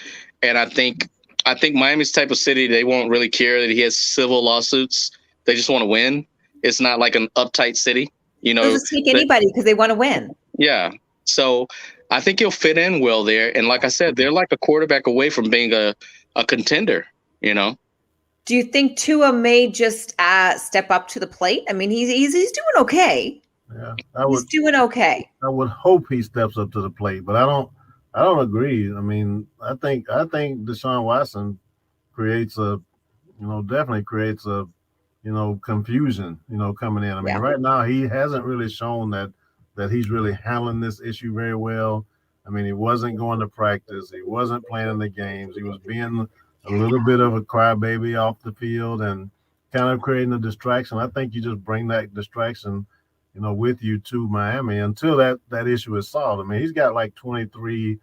And I think Miami's type of city, they won't really care that he has civil lawsuits. They just want to win. It's not like an uptight city, you know. They'll just take anybody because they want to win. Yeah. So I think he'll fit in well there. And like I said, they're like a quarterback away from being a contender, you know. Do you think Tua may just step up to the plate? I mean, he's doing okay. Yeah, he's doing okay. I would hope he steps up to the plate, but I don't agree. I mean, I think Deshaun Watson definitely creates a confusion, coming in. I mean, right now he hasn't really shown that he's really handling this issue very well. I mean, he wasn't going to practice. He wasn't playing in the games. He was being a little bit of a crybaby off the field and kind of creating a distraction. I think you just bring that distraction, with you to Miami until that issue is solved. I mean, he's got like 23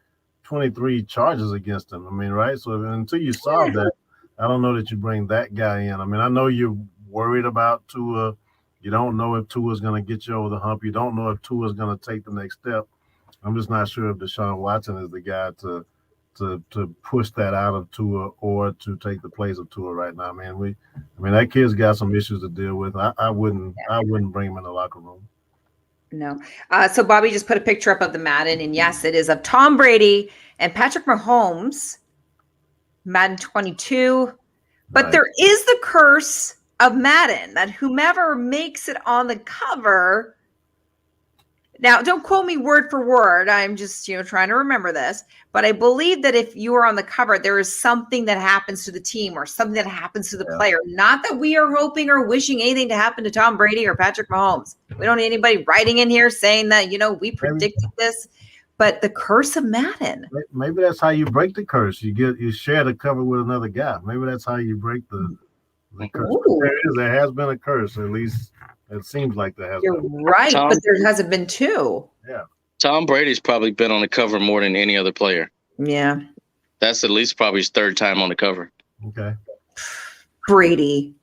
charges against him. I mean, right? So until you solve that, I don't know that you bring that guy in. I mean, I know you're worried about Tua. You don't know if Tua's going to get you over the hump. You don't know if Tua's going to take the next step. I'm just not sure if Deshaun Watson is the guy to push that out of Tua or to take the place of Tua right now. I mean, that kid's got some issues to deal with. I wouldn't bring him in the locker room. No. So Bobby just put a picture up of the Madden, and yes, it is of Tom Brady and Patrick Mahomes, Madden 22. But right. There is the curse of Madden that whomever makes it on the cover. Now, don't quote me word for word. I'm just, trying to remember this. But I believe that if you are on the cover, there is something that happens to the team or something that happens to the player. Not that we are hoping or wishing anything to happen to Tom Brady or Patrick Mahomes. We don't need anybody writing in here saying that, we predicted this. But the curse of Madden. Maybe that's how you break the curse. You share the cover with another guy. Maybe that's how you break the curse. There has been a curse, at least. It seems like there has You're been. right, but there hasn't been two. Yeah. Tom Brady's probably been on the cover more than any other player. Yeah. That's at least probably his third time on the cover. Okay. Brady.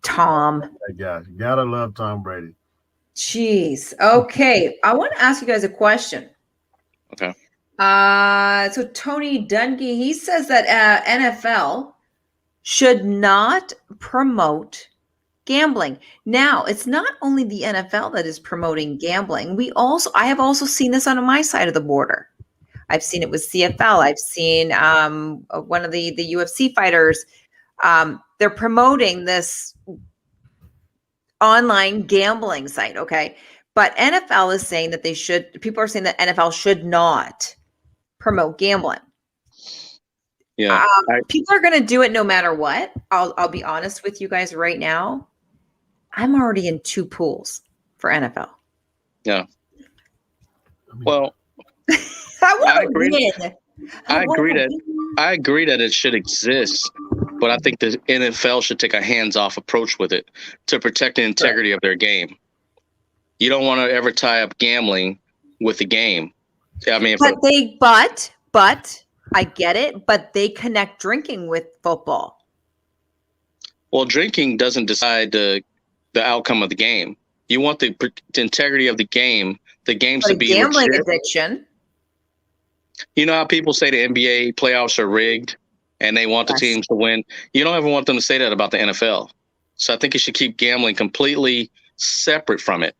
Tom. That guy. You gotta love Tom Brady. Jeez. Okay. I want to ask you guys a question. Okay. So Tony Dungy, he says that NFL should not promote gambling. Now, it's not only the NFL that is promoting gambling. I have also seen this on my side of the border. I've seen it with CFL. I've seen one of the UFC fighters. They're promoting this online gambling site. Okay. But NFL is saying that people are saying that NFL should not promote gambling. Yeah. People are going to do it no matter what. I'll be honest with you guys right now. I'm already in 2 pools for NFL. Yeah. Well, I agree. I agree that it should exist, but I think the NFL should take a hands-off approach with it to protect the integrity of their game. You don't want to ever tie up gambling with the game. I mean, but I get it, but they connect drinking with football. Well, drinking doesn't decide the outcome of the game. You want the integrity of the game. The game should be gambling legit. Addiction. You know how people say the NBA playoffs are rigged and they want the teams to win? You don't ever want them to say that about the NFL. So I think he should keep gambling completely separate from it.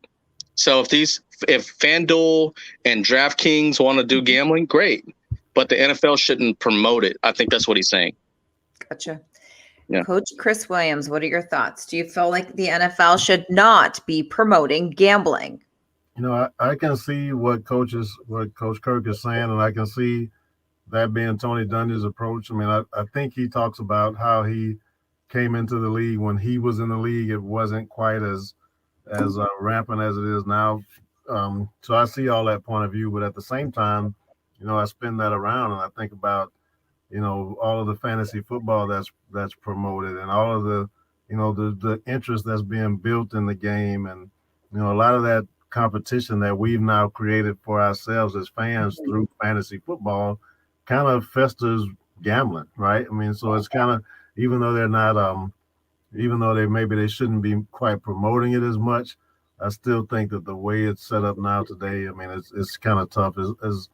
So if FanDuel and DraftKings want to do gambling, great. But the NFL shouldn't promote it. I think that's what he's saying. Gotcha. Yeah. Coach Chris Williams, what are your thoughts? Do you feel like the NFL should not be promoting gambling? I can see what Coach Kirk is saying, and I can see that being Tony Dungy's approach. I mean, I think he talks about how he came into the league. When he was in the league, it wasn't quite as rampant as it is now. So I see all that point of view, but at the same time, I spin that around and I think about, all of the fantasy football that's promoted and all of the, the interest that's being built in the game, and a lot of that competition that we've now created for ourselves as fans through fantasy football kind of festers gambling, right? I mean, so it's kind of, even though they're not, even though they shouldn't be quite promoting it as much, I still think that the way it's set up now today, I mean, it's kind of tough. It's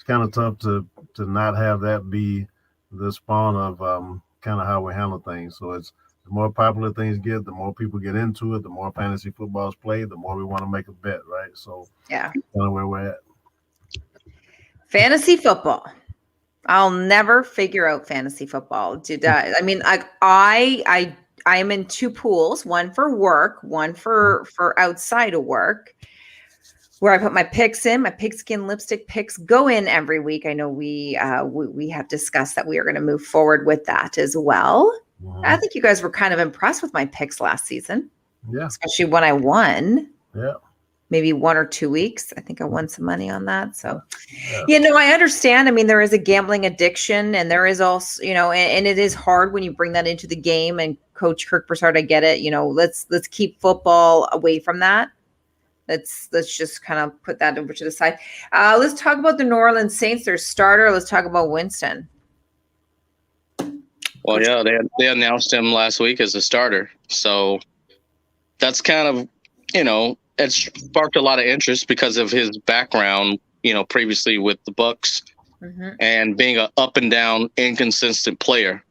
kind of tough to not have that be the spawn of kind of how we handle things. So it's, the more popular things get, the more people get into it, the more fantasy football is played, the more we want to make a bet, right? So yeah, kind of where we're at. Fantasy football. I'll never figure out fantasy football. I mean, I am in two pools, one for work, one for outside of work, where I put my picks in. My pigskin lipstick picks go in every week. I know we have discussed that we are going to move forward with that as well. I think you guys were kind of impressed with my picks last season. Yeah. Especially when I won. Yeah. Maybe 1 or 2 weeks. I think I won some money on that. So, I understand. I mean, there is a gambling addiction, and there is also, and it is hard when you bring that into the game. And Coach Kirk Broussard, I get it. Let's keep football away from that. Let's just kind of put that over to the side. Let's talk about the New Orleans Saints, their starter. Let's talk about Winston. Well, yeah, they announced him last week as a starter. So that's kind of, it sparked a lot of interest because of his background, previously with the Bucks and being an up and down, inconsistent player.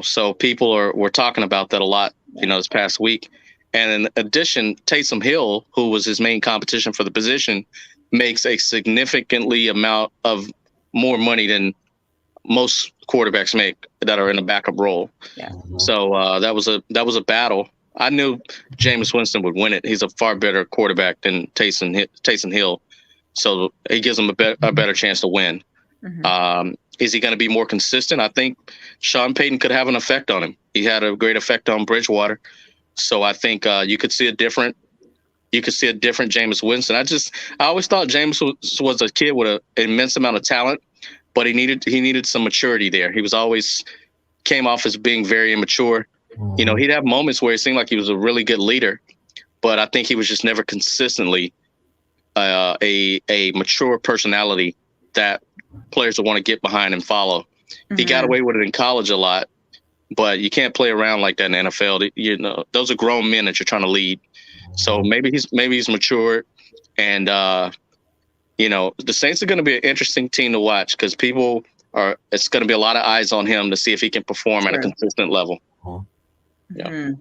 So people were talking about that a lot, this past week. And in addition, Taysom Hill, who was his main competition for the position, makes a significantly amount of more money than most quarterbacks make that are in a backup role. Yeah. So that was a battle. I knew Jameis Winston would win it. He's a far better quarterback than Taysom Hill, so he gives him a better chance to win. Is he going to be more consistent? I think Sean Payton could have an effect on him. He had a great effect on Bridgewater, so I think you could see a different Jameis Winston. I always thought Jameis was a kid with an immense amount of talent, but he needed some maturity there. He was always came off as being very immature. He'd have moments where it seemed like he was a really good leader, but I think he was just never consistently a mature personality that players would want to get behind and follow. He got away with it in college a lot, but you can't play around like that in the NFL. Those are grown men that you're trying to lead. So maybe he's mature, and the Saints are going to be an interesting team to watch because it's going to be a lot of eyes on him to see if he can perform at a consistent level. Yeah.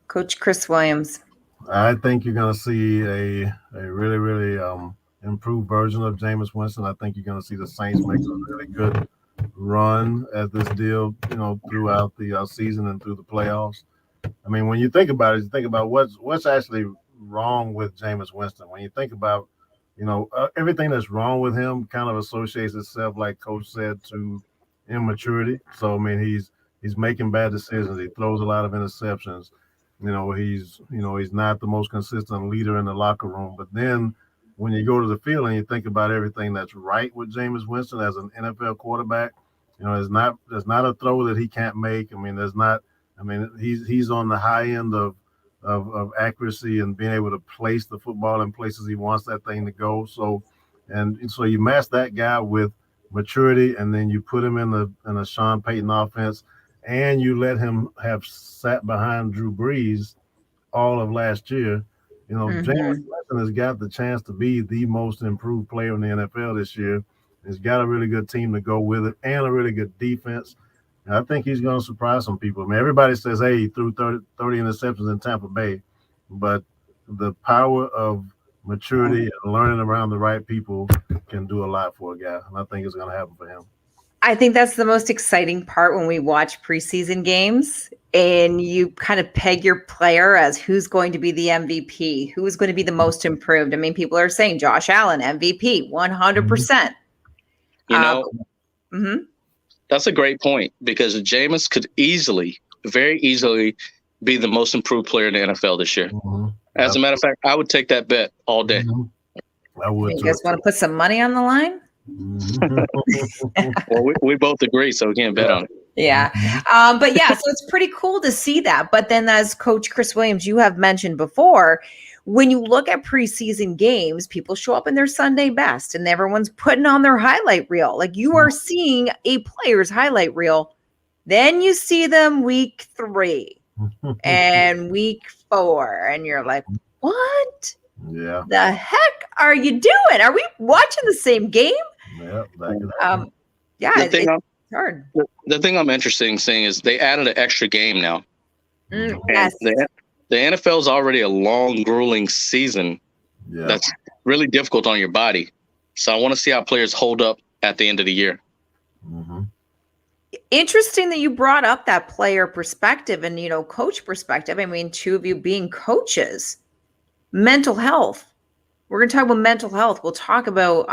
Coach Chris Williams. I think you're going to see a really, really improved version of Jameis Winston. I think you're going to see the Saints make a really good run at this deal, throughout the season and through the playoffs. I mean, when you think about it, you think about what's actually wrong with Jameis Winston. When you think about, everything that's wrong with him kind of associates itself, like Coach said, to immaturity. So, I mean, he's making bad decisions. He throws a lot of interceptions. He's not the most consistent leader in the locker room. But then when you go to the field and you think about everything that's right with Jameis Winston as an NFL quarterback, there's not a throw that he can't make. I mean, he's on the high end of accuracy and being able to place the football in places he wants that thing to go. So you match that guy with maturity, and then you put him in a Sean Payton offense, and you let him have sat behind Drew Brees all of last year. Jameis Winston has got the chance to be the most improved player in the NFL this year. He's got a really good team to go with it and a really good defense. And I think he's going to surprise some people. I mean, everybody says, hey, he threw 30 interceptions in Tampa Bay, but the power of maturity and learning around the right people can do a lot for a guy. And I think it's going to happen for him. I think that's the most exciting part when we watch preseason games and you kind of peg your player as who's going to be the MVP, who is going to be the most improved. I mean, people are saying Josh Allen, MVP, 100%. You know, Mm-hmm. That's a great point because Jameis could very easily be the most improved player in the NFL this year. Mm-hmm. As a matter of fact, I would take that bet all day. Mm-hmm. I would. You guys want to put some money on the line? Mm-hmm. Well, we both agree, so we can't bet on it. Yeah. But yeah, so it's pretty cool to see that. But then as Coach Chris Williams, you have mentioned before, when you look at preseason games, people show up in their Sunday best and everyone's putting on their highlight reel. Like you are seeing a player's highlight reel. Then you see them week 3 and week 4. And you're like, what? Yeah. The heck are you doing? Are we watching the same game? Yeah. Yeah. It's hard. The thing I'm interested in seeing is they added an extra game now. Yes. The NFL is already a long, grueling season that's really difficult on your body. So I want to see how players hold up at the end of the year. Mm-hmm. Interesting that you brought up that player perspective and, coach perspective. I mean, two of you being coaches, mental health. We're going to talk about mental health. We'll talk about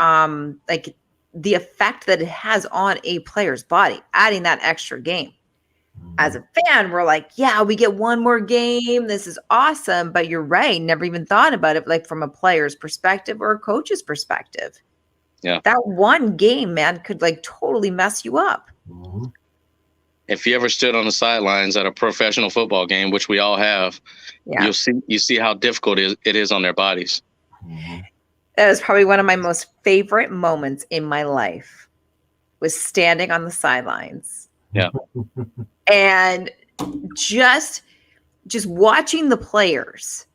like the effect that it has on a player's body, adding that extra game. As a fan, we're like, yeah, we get one more game. This is awesome. But you're right. Never even thought about it like from a player's perspective or a coach's perspective. Yeah. That one game, man, could like totally mess you up. Mm-hmm. If you ever stood on the sidelines at a professional football game, which we all have, you see how difficult it is on their bodies. Mm-hmm. That was probably one of my most favorite moments in my life was standing on the sidelines. Yeah. And just watching the players,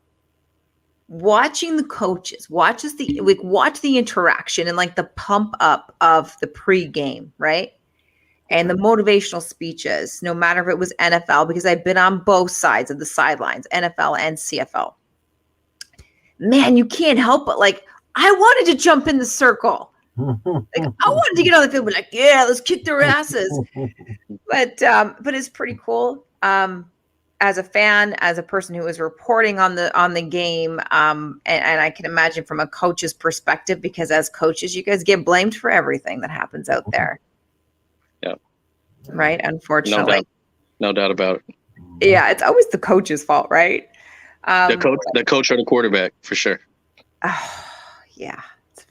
watching the coaches, watch the interaction and like the pump up of the pregame, right? And the motivational speeches, no matter if it was NFL, because I've been on both sides of the sidelines, NFL and CFL. Man, you can't help but like, I wanted to jump in the circle. Like I wanted to get on the field, but like, yeah, let's kick their asses. But it's pretty cool. As a fan, as a person who was reporting on the game, and I can imagine from a coach's perspective, because as coaches, you guys get blamed for everything that happens out there. Yeah. Right. Unfortunately. No doubt about it. Yeah, it's always the coach's fault, right? The coach or the quarterback, for sure. Oh, yeah.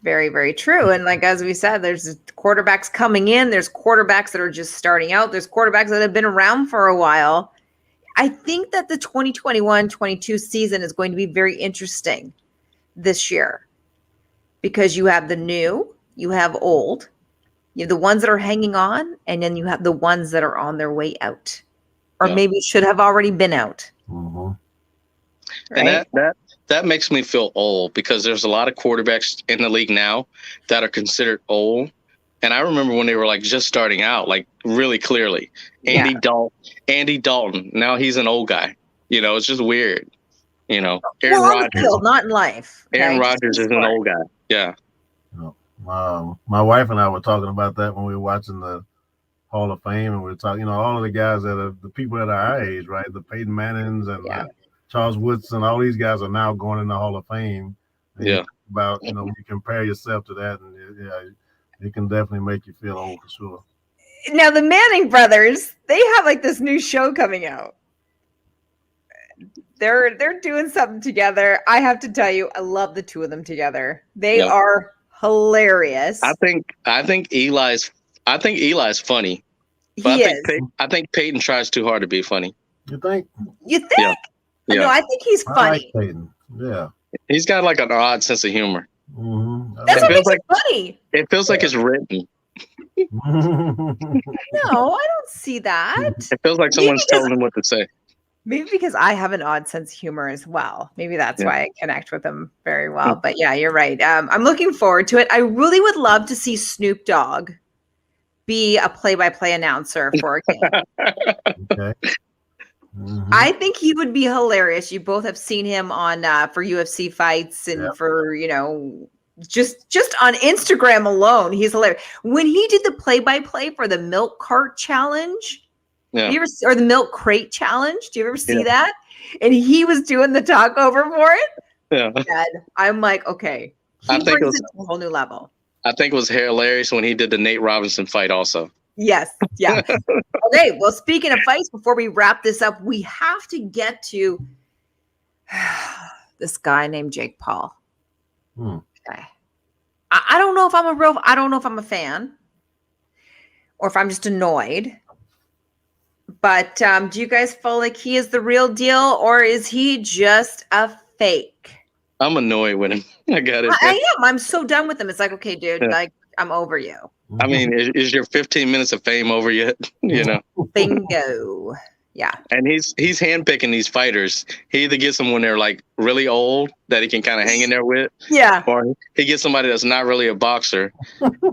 Very, very true. And like, as we said, there's quarterbacks coming in. There's quarterbacks that are just starting out. There's quarterbacks that have been around for a while. I think that the 2021-22 season is going to be very interesting this year because you have the new, you have old, you have the ones that are hanging on, and then you have the ones that are on their way out or maybe should have already been out. Mm-hmm. Right? And that makes me feel old because there's a lot of quarterbacks in the league now that are considered old. And I remember when they were like just starting out, like really clearly. Andy Dalton. Now he's an old guy. It's just weird. Aaron Rodgers. Not in life. Okay? Aaron Rodgers is an old guy. Yeah. My wife and I were talking about that when we were watching the Hall of Fame, and we were talking, all of the guys that are the people that are our age, right? The Peyton Mannings and Charles Woodson, all these guys are now going in the Hall of Fame. And about when you compare yourself to that, and it can definitely make you feel old for sure. Now the Manning brothers, they have like this new show coming out. They're doing something together. I have to tell you, I love the two of them together. They are hilarious. I think Eli's funny. But I think Peyton tries too hard to be funny. You think? Yeah. No, I think he's funny. I like Peyton. Yeah. He's got like an odd sense of humor. Mm-hmm. That's what makes it funny. It feels like it's written. No, I don't see that. It feels like someone's telling him what to say. Maybe because I have an odd sense of humor as well. Maybe that's why I connect with him very well. But yeah, you're right. I'm looking forward to it. I really would love to see Snoop Dogg be a play-by-play announcer for a game. Okay. Mm-hmm. I think he would be hilarious. You both have seen him on for UFC fights and for, just on Instagram alone. He's hilarious. When he did the play-by-play for the milk cart challenge, or the milk crate challenge, do you ever see that? And he was doing the talk over for it. Yeah. And I'm like, okay, he brings it to a whole new level. I think it was hilarious when he did the Nate Robinson fight also. Yes. Yeah. Okay. Well, speaking of fights, before we wrap this up, we have to get to this guy named Jake Paul. Okay. I don't know if I don't know if I'm a fan or if I'm just annoyed. But do you guys feel like he is the real deal, or is he just a fake? I'm annoyed with him. I got it. I am. I'm so done with him. It's like, okay, dude, like I'm over you. I mean, is your 15 minutes of fame over yet? Bingo. Yeah. And he's handpicking these fighters. He either gets them when they're like really old that he can kind of hang in there with. Yeah. Or he gets somebody that's not really a boxer.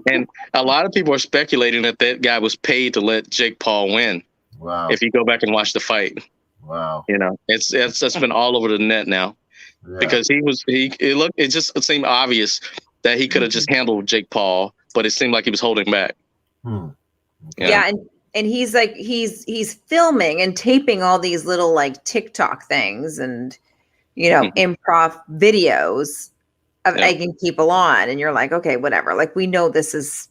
And a lot of people are speculating that guy was paid to let Jake Paul win. Wow. If you go back and watch the fight. Wow. It's been all over the net now. Yeah. Because it just seemed obvious that he could have just handled Jake Paul, but it seemed like he was holding back. Yeah, and he's like he's filming and taping all these little like TikTok things and improv videos of egging people on, and you're like, okay, whatever. Like we know this is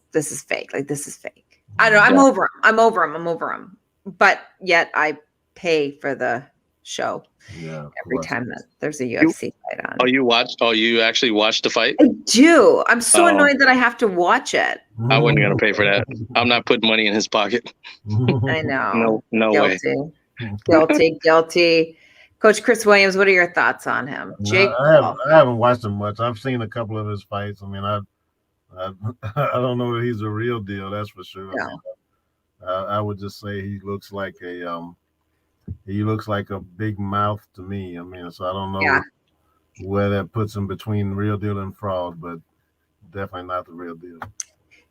fake. Like this is fake. I don't know. I'm over him. But yet I pay for the show every time that there's a UFC fight on. You actually watched the fight? I do. I'm so annoyed that I have to watch it. I wasn't going to pay for that. I'm not putting money in his pocket. I know. No way. Guilty. Coach Chris Williams, what are your thoughts on him? Jake I haven't watched him much. I've seen a couple of his fights. I mean, I don't know that he's a real deal. That's for sure. Yeah. I would just say he looks like a big mouth to me. I mean, so I don't know where that puts him between real deal and fraud, but definitely not the real deal.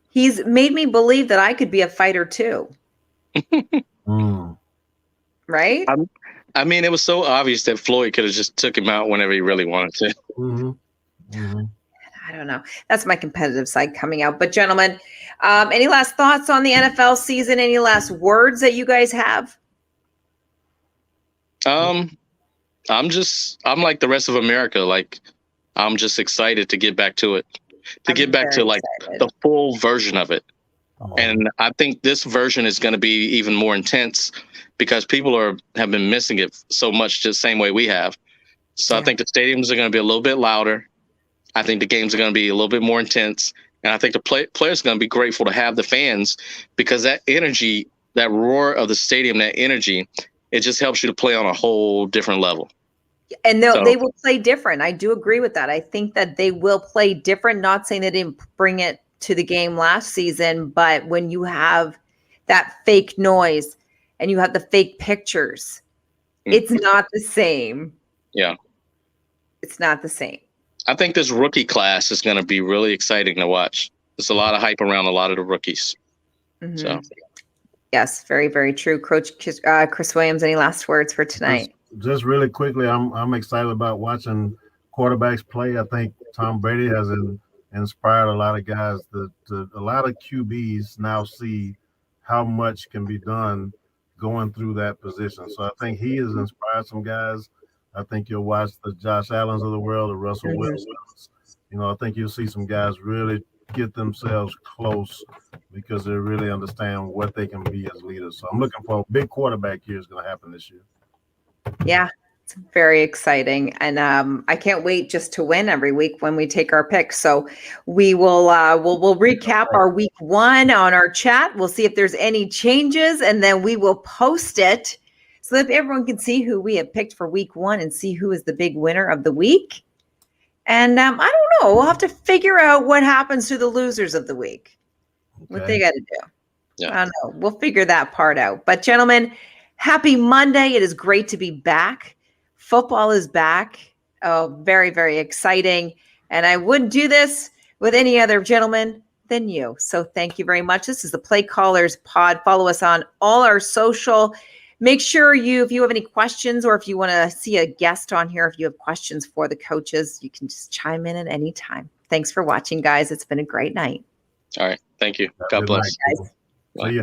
He's made me believe that I could be a fighter too. Right? I mean, it was so obvious that Floyd could have just took him out whenever he really wanted to. I don't know. That's my competitive side coming out. But gentlemen, any last thoughts on the NFL season? Any last words that you guys have? I'm like the rest of America. Like, I'm just excited to get back to it, get back to like the full version of it. And I think this version is going to be even more intense because people have been missing it so much, just the same way we have. So I think the stadiums are going to be a little bit louder. I think the games are going to be a little bit more intense. And I think the players are going to be grateful to have the fans because that energy, that roar of the stadium, that energy, it just helps you to play on a whole different level. And they will play different. I do agree with that. I think that they will play different. Not saying they didn't bring it to the game last season, but when you have that fake noise and you have the fake pictures, it's not the same. Yeah. It's not the same. I think this rookie class is going to be really exciting to watch. There's a lot of hype around a lot of the rookies. So, yes, very, very true. Coach Chris Williams, any last words for tonight? Just really quickly, I'm excited about watching quarterbacks play. I think Tom Brady has inspired a lot of guys. A lot of QBs now see how much can be done going through that position. So I think he has inspired some guys. I think you'll watch the Josh Allens of the world, the Russell Wilsons. I think you'll see some guys really get themselves close because they really understand what they can be as leaders. So I'm looking for a big quarterback here is going to happen this year. Yeah, it's very exciting. And I can't wait just to win every week when we take our picks. So we will we'll recap our week one on our chat. We'll see if there's any changes, and then we will post it so that everyone can see who we have picked for week one and see who is the big winner of the week. And I don't know. We'll have to figure out what happens to the losers of the week. What they got to do. Yeah. I don't know. We'll figure that part out. But gentlemen, happy Monday. It is great to be back. Football is back. Oh, very, very exciting. And I wouldn't do this with any other gentleman within you. So thank you very much. This is the Play Callers Pod. Follow us on all our social. Make sure if you have any questions, or if you want to see a guest on here, if you have questions for the coaches, you can just chime in at any time. Thanks for watching, guys. It's been a great night. All right. Thank you. God bless. Night,